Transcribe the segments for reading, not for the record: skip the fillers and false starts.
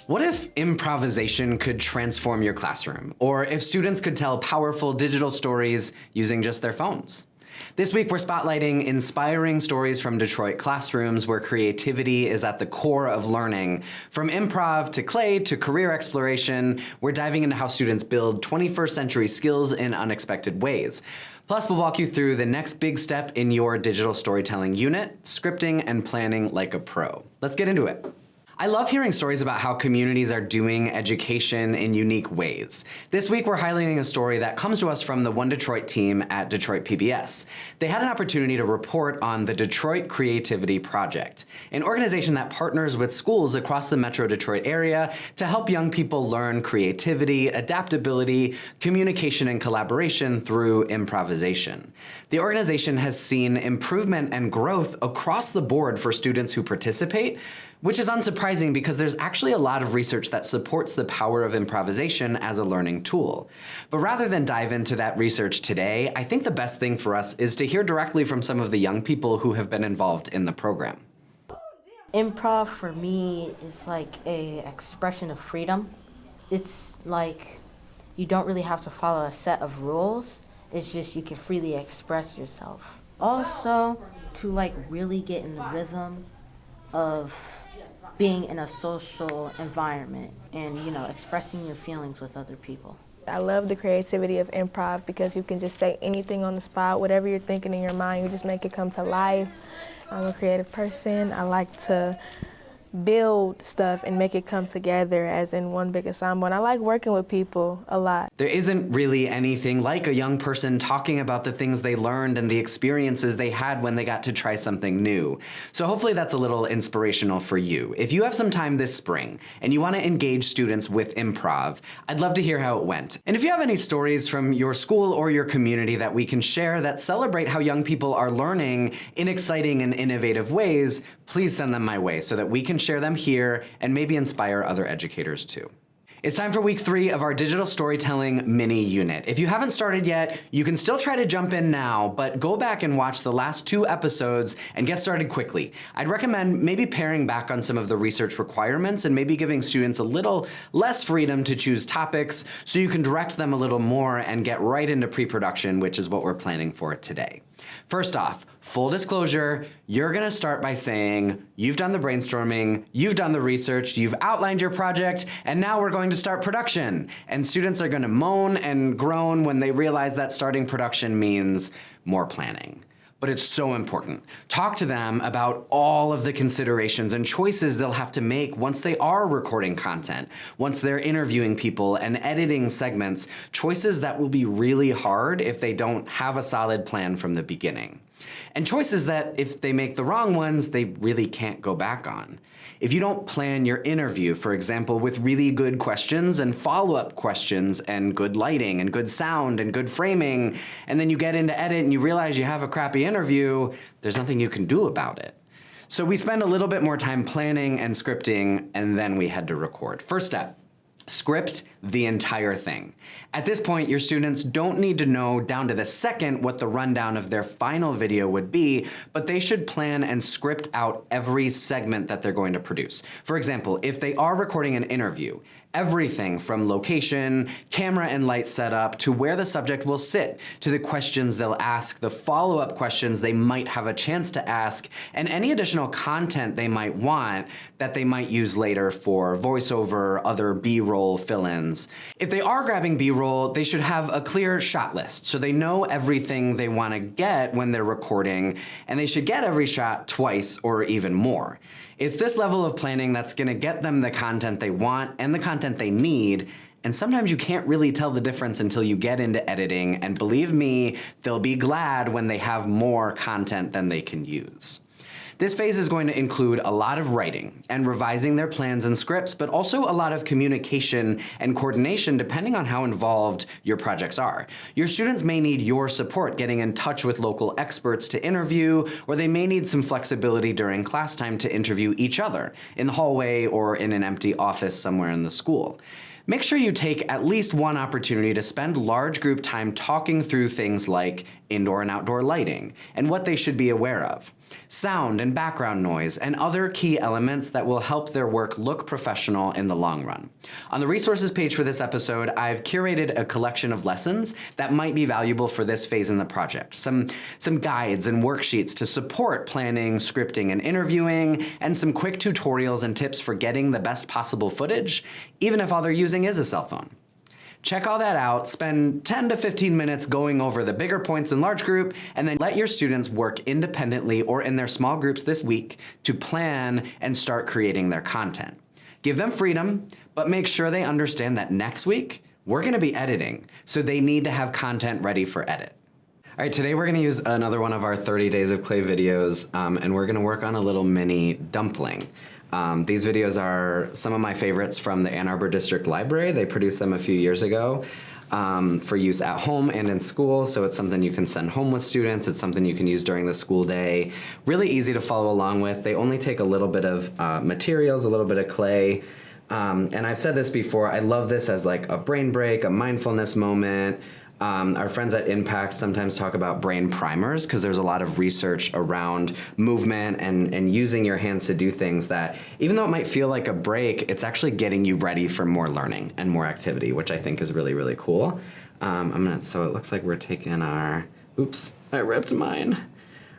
What if improvisation could transform your classroom? Or if students could tell powerful digital stories using just their phones? This week, we're spotlighting inspiring stories from Detroit classrooms where creativity is at the core of learning. From improv to clay to career exploration, we're diving into how students build 21st century skills in unexpected ways. Plus, we'll walk you through the next big step in your digital storytelling unit, scripting and planning like a pro. Let's get into it. I love hearing stories about how communities are doing education in unique ways. This week, we're highlighting a story that comes to us from the One Detroit team at Detroit PBS. They had an opportunity to report on the Detroit Creativity Project, an organization that partners with schools across the Metro Detroit area to help young people learn creativity, adaptability, communication, and collaboration through improvisation. The organization has seen improvement and growth across the board for students who participate, which is unsurprising because there's actually a lot of research that supports the power of improvisation as a learning tool. But rather than dive into that research today, I think the best thing for us is to hear directly from some of the young people who have been involved in the program. Improv for me is like an expression of freedom. It's like you don't really have to follow a set of rules. It's just you can freely express yourself. Also, to like really get in the rhythm of being in a social environment and, expressing your feelings with other people. I love the creativity of improv because you can just say anything on the spot, whatever you're thinking in your mind, you just make it come to life. I'm a creative person. I like to build stuff and make it come together as in one big ensemble. And I like working with people a lot. There isn't really anything like a young person talking about the things they learned and the experiences they had when they got to try something new. So hopefully that's a little inspirational for you. If you have some time this spring and you want to engage students with improv, I'd love to hear how it went. And if you have any stories from your school or your community that we can share that celebrate how young people are learning in exciting and innovative ways, please send them my way so that we can share them here and maybe inspire other educators too. It's time for week 3 of our digital storytelling mini unit. If you haven't started yet, you can still try to jump in now, but go back and watch the last 2 episodes and get started quickly. I'd recommend maybe paring back on some of the research requirements and maybe giving students a little less freedom to choose topics so you can direct them a little more and get right into pre-production, which is what we're planning for today. First off, full disclosure, you're gonna start by saying, you've done the brainstorming, you've done the research, you've outlined your project, and now we're going to start production. And students are gonna moan and groan when they realize that starting production means more planning. But it's so important. Talk to them about all of the considerations and choices they'll have to make once they are recording content, once they're interviewing people and editing segments, choices that will be really hard if they don't have a solid plan from the beginning. And choices that, if they make the wrong ones, they really can't go back on. If you don't plan your interview, for example, with really good questions and follow-up questions and good lighting and good sound and good framing, and then you get into edit and you realize you have a crappy interview, there's nothing you can do about it. So we spend a little bit more time planning and scripting, and then we head to record. First step. Script the entire thing. At this point, your students don't need to know down to the second what the rundown of their final video would be, but they should plan and script out every segment that they're going to produce. For example, if they are recording an interview, everything from location, camera and light setup, to where the subject will sit, to the questions they'll ask, the follow-up questions they might have a chance to ask, and any additional content they might want that they might use later for voiceover, other B-roll fill-ins. If they are grabbing B-roll, they should have a clear shot list so they know everything they want to get when they're recording, and they should get every shot twice or even more. It's this level of planning that's going to get them the content they want and the content they need, and sometimes you can't really tell the difference until you get into editing, and believe me, they'll be glad when they have more content than they can use. This phase is going to include a lot of writing and revising their plans and scripts, but also a lot of communication and coordination depending on how involved your projects are. Your students may need your support getting in touch with local experts to interview, or they may need some flexibility during class time to interview each other in the hallway or in an empty office somewhere in the school. Make sure you take at least one opportunity to spend large group time talking through things like indoor and outdoor lighting and what they should be aware of, sound and background noise, and other key elements that will help their work look professional in the long run. On the resources page for this episode, I've curated a collection of lessons that might be valuable for this phase in the project. Some guides and worksheets to support planning, scripting, and interviewing, and some quick tutorials and tips for getting the best possible footage, even if all they're using is a cell phone. Check all that out, spend 10 to 15 minutes going over the bigger points in large group, and then let your students work independently or in their small groups this week to plan and start creating their content. Give them freedom, but make sure they understand that next week, we're gonna be editing, so they need to have content ready for edit. All right, today we're gonna use another one of our 30 Days of Clay videos, and we're gonna work on a little mini dumpling. These videos are some of my favorites from the Ann Arbor District Library. They produced them a few years ago for use at home and in school, so it's something you can send home with students. It's something you can use during the school day. Really easy to follow along with. They only take a little bit of materials, a little bit of clay, and I've said this before, I love this as like a brain break, a mindfulness moment. Our friends at Impact sometimes talk about brain primers because there's a lot of research around movement and using your hands to do things that, even though it might feel like a break, it's actually getting you ready for more learning and more activity, which I think is really, really cool. So it looks like we're taking our, oops, I ripped mine.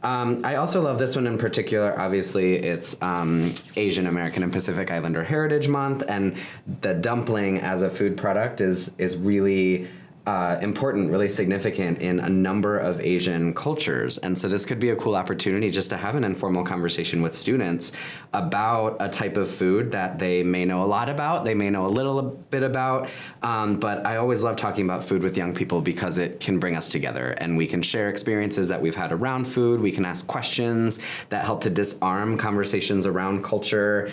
I also love this one in particular. Obviously, it's Asian American and Pacific Islander Heritage Month, and the dumpling as a food product is really important, really significant in a number of Asian cultures. And so this could be a cool opportunity just to have an informal conversation with students about a type of food that they may know a lot about, they may know a little bit about, but I always love talking about food with young people because it can bring us together and we can share experiences that we've had around food, we can ask questions that help to disarm conversations around culture,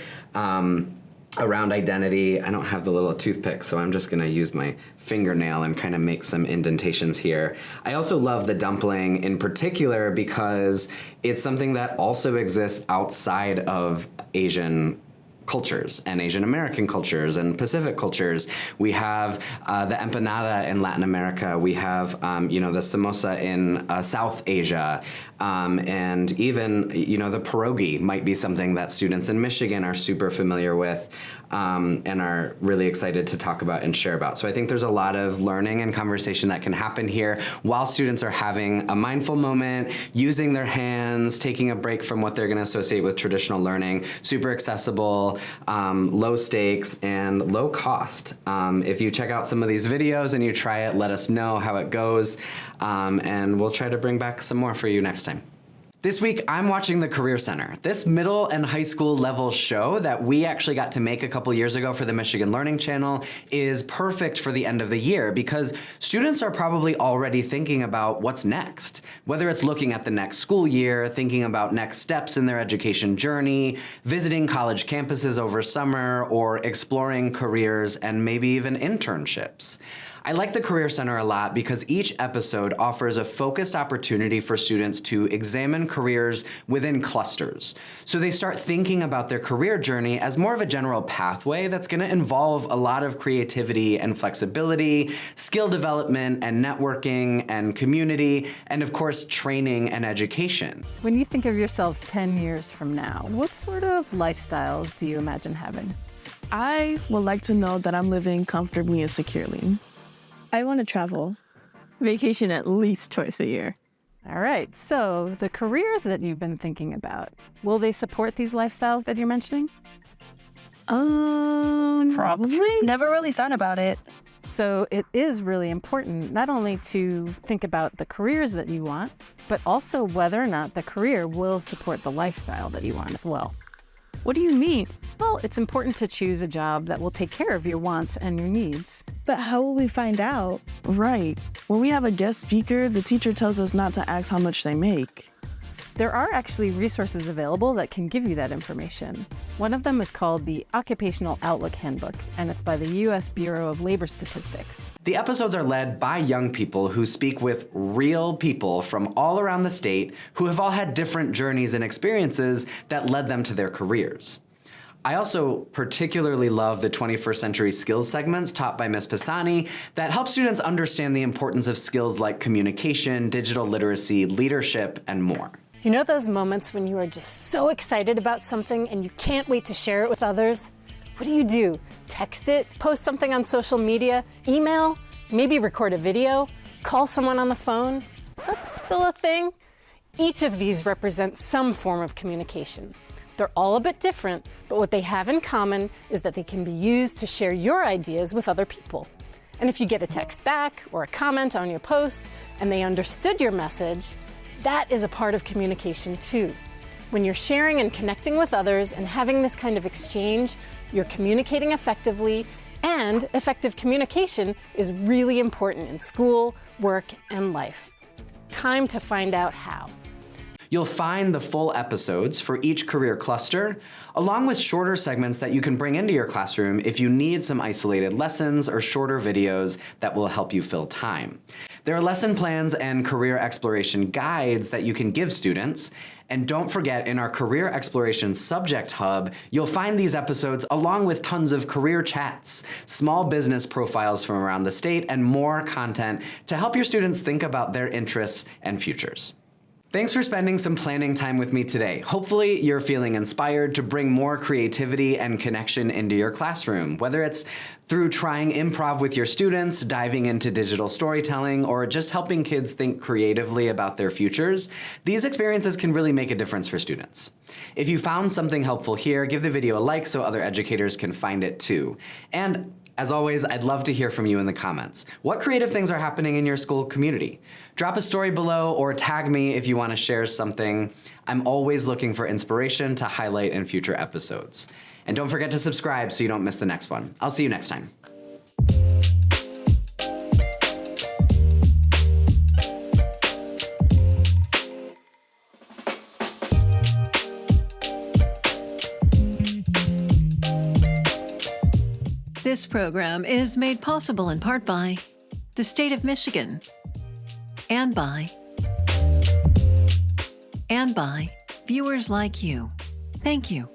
around identity. I don't have the little toothpick, so I'm just gonna use my fingernail and kind of make some indentations here. I also love the dumpling in particular because it's something that also exists outside of Asian cultures and Asian American cultures and Pacific cultures. We have the empanada in Latin America. We have, the samosa in South Asia. And even, the pierogi might be something that students in Michigan are super familiar with and are really excited to talk about and share about. So I think there's a lot of learning and conversation that can happen here while students are having a mindful moment, using their hands, taking a break from what they're gonna associate with traditional learning, super accessible, low stakes, and low cost. If you check out some of these videos and you try it, let us know how it goes, and we'll try to bring back some more for you next time. This week, I'm watching the Career Center. This middle and high school level show that we actually got to make a couple years ago for the Michigan Learning Channel is perfect for the end of the year because students are probably already thinking about what's next. Whether it's looking at the next school year, thinking about next steps in their education journey, visiting college campuses over summer, or exploring careers and maybe even internships. I like the Career Center a lot because each episode offers a focused opportunity for students to examine careers within clusters. So they start thinking about their career journey as more of a general pathway that's going to involve a lot of creativity and flexibility, skill development and networking and community, and of course, training and education. When you think of yourselves 10 years from now, what sort of lifestyles do you imagine having? I would like to know that I'm living comfortably and securely. I want to travel. Vacation at least twice a year. All right, so the careers that you've been thinking about, will they support these lifestyles that you're mentioning? Probably. Never really thought about it. So it is really important not only to think about the careers that you want, but also whether or not the career will support the lifestyle that you want as well. What do you mean? Well, it's important to choose a job that will take care of your wants and your needs. But how will we find out? Right. When we have a guest speaker, the teacher tells us not to ask how much they make. There are actually resources available that can give you that information. One of them is called the Occupational Outlook Handbook, and it's by the U.S. Bureau of Labor Statistics. The episodes are led by young people who speak with real people from all around the state who have all had different journeys and experiences that led them to their careers. I also particularly love the 21st Century Skills segments taught by Ms. Pisani that help students understand the importance of skills like communication, digital literacy, leadership, and more. You know those moments when you are just so excited about something and you can't wait to share it with others? What do? Text it? Post something on social media? Email? Maybe record a video? Call someone on the phone? Is that still a thing? Each of these represents some form of communication. They're all a bit different, but what they have in common is that they can be used to share your ideas with other people. And if you get a text back or a comment on your post and they understood your message, that is a part of communication too. When you're sharing and connecting with others and having this kind of exchange, you're communicating effectively, and effective communication is really important in school, work, and life. Time to find out how. You'll find the full episodes for each career cluster, along with shorter segments that you can bring into your classroom if you need some isolated lessons or shorter videos that will help you fill time. There are lesson plans and career exploration guides that you can give students. And don't forget, in our Career Exploration Subject Hub, you'll find these episodes along with tons of career chats, small business profiles from around the state, and more content to help your students think about their interests and futures. Thanks for spending some planning time with me today. Hopefully you're feeling inspired to bring more creativity and connection into your classroom, whether it's through trying improv with your students, diving into digital storytelling, or just helping kids think creatively about their futures. These experiences can really make a difference for students. If you found something helpful here, give the video a like so other educators can find it too. And as always, I'd love to hear from you in the comments. What creative things are happening in your school community? Drop a story below or tag me if you want to share something. I'm always looking for inspiration to highlight in future episodes. And don't forget to subscribe so you don't miss the next one. I'll see you next time. This program is made possible in part by the state of Michigan and by viewers like you. Thank you.